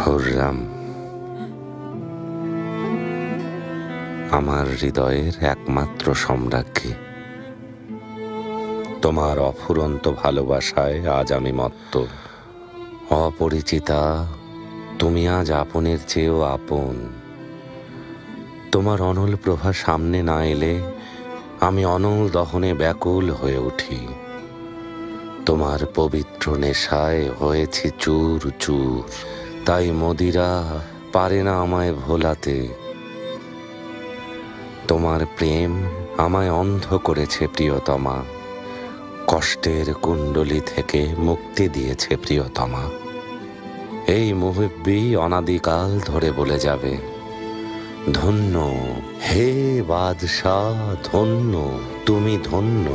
হুররাম, আমার হৃদয়ের একমাত্র সম্রাজ্ঞী। তোমার অফুরন্ত ভালোবাসায় আজ আমি মত্ত। অপরিচিতা, তুমি আজ আপনের চেয়েও আপন। তোমার অনল প্রভা সামনে না এলে আমি অনল দহনে ব্যাকুল হয়ে উঠি। তোমার পবিত্র নেশায় হয়েছি চূর চূর, তাই মদিরা পারে না আমায় ভোলাতে। তোমার প্রেম আমায় অন্ধ করেছে প্রিয়তমা, কষ্টের কুণ্ডলী থেকে মুক্তি দিয়েছে প্রিয়তমা। এই মুহিব্বি অনাদিকাল ধরে বলে যাবে, ধন্য হে বাদশাহ, ধন্য তুমি ধন্য।